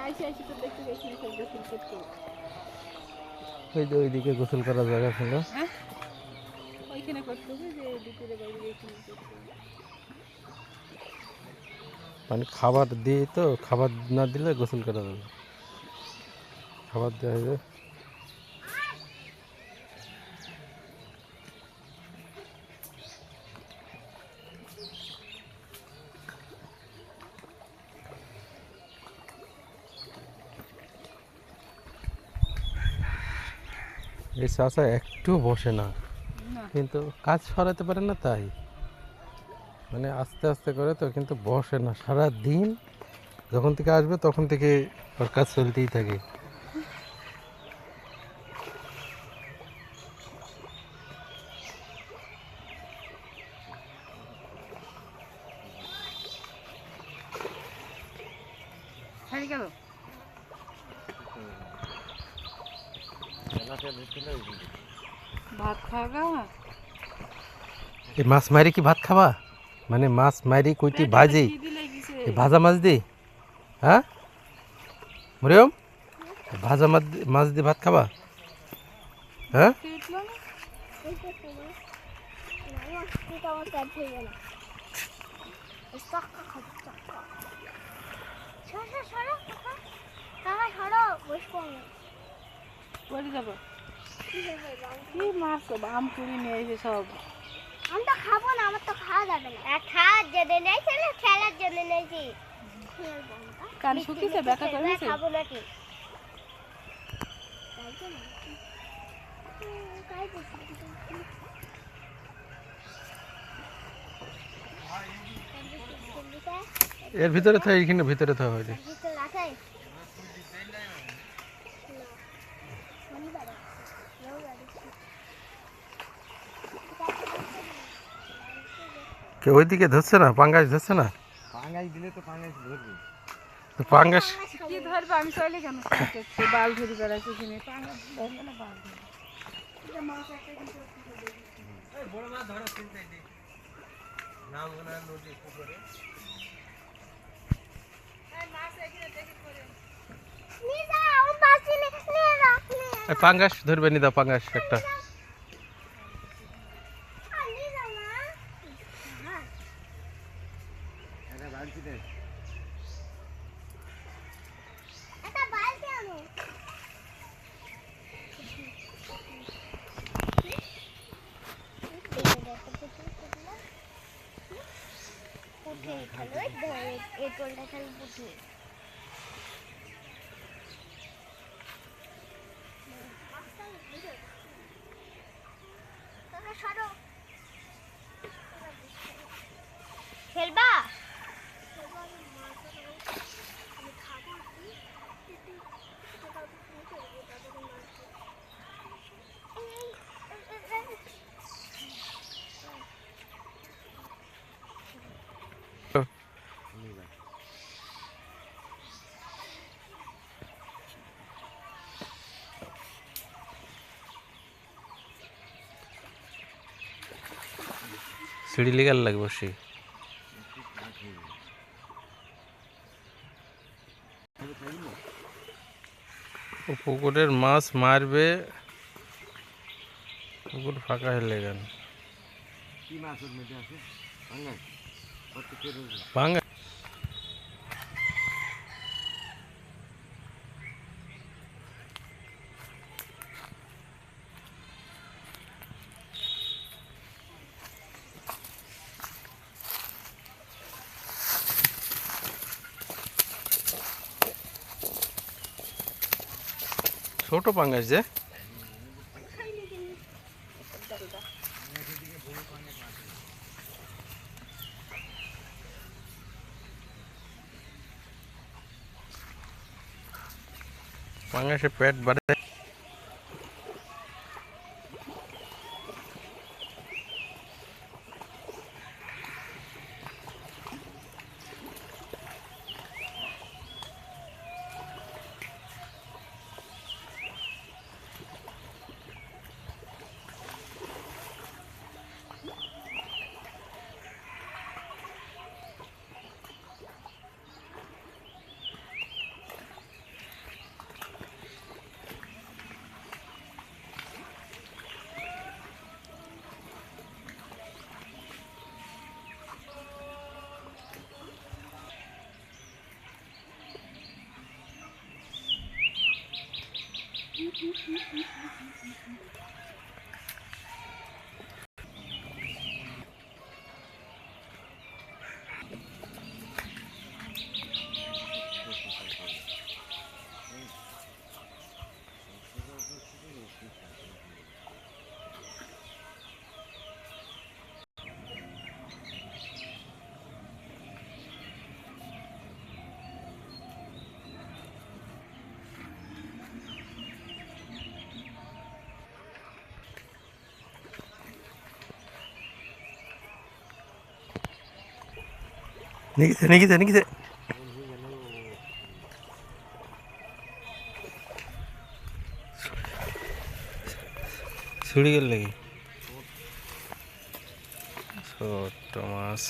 ওই যে ওইদিকে গোসল করার জায়গা ছিল। মানে খাবার দিয়ে তো, খাবার না দিলে গোসল করা যাবে, খাবার দেওয়া হবে। এই চাষা একটু বসে না, কিন্তু কাজ সরাতে পারে না, তাই মানে আস্তে আস্তে করে তো, কিন্তু বসে না সারা দিন। যখন থেকে আসবে তখন থেকে ওর কাজ চলতেই থাকে। ভাত খাওয়া এই মাছ মারি কি ভাত খাবা? মানে মাছ মারি কইটি ভাজি, এই ভাজা মাছ দি, হ্যাঁ মরিয়ম, ভাজা মাছ দিয়ে ভাত খাবা? হ্যাঁ কি মাছ আম পুরি নিয়ে এসে সব। আমি তো খাবো না, আমার তো খাওয়া যাবে না। খাওয়ার জন্য নেই, খেলার জন্য নেই। কান শুকিয়েছে, ব্যথা করেছে। খাবো নাকি? এর ভিতরে থাকে, এখানে ভিতরে থাকে হয়তো। কে ওইদিকে ধরছে না, পাঙ্গাস ধরছে না? পাঙ্গাস দিলে তো পাঙ্গাস ধরবে। তো পাঙ্গাস কি ধরবে? আমি চাইলে কেন বাল ধরি বেড়াচ্ছি, কিনে পাঙ্গাস ধরবে না, বাল ধরবে। বড় মাছ ধরা চিন্তাই নেই, নামগুনা নদী পুকুরে। পাঙ্গাস ধরবে নি, দাও পাঙ্গাস একটা। খেলবা? সিঁড়ি লেগার লাগবে সে। পুকুরের মাছ মারবে, পুকুর ফাঁকা হলে গেল। কি মাছ ওর মধ্যে আছে? পাঙ্গাস। কত করে? পাঙ্গাস ছোট পাঙ্গাস যে। পাঙ্গাসে পেট বাড়ে। নিকিছে ছুড়ি গেল নাকি ছোট মাছ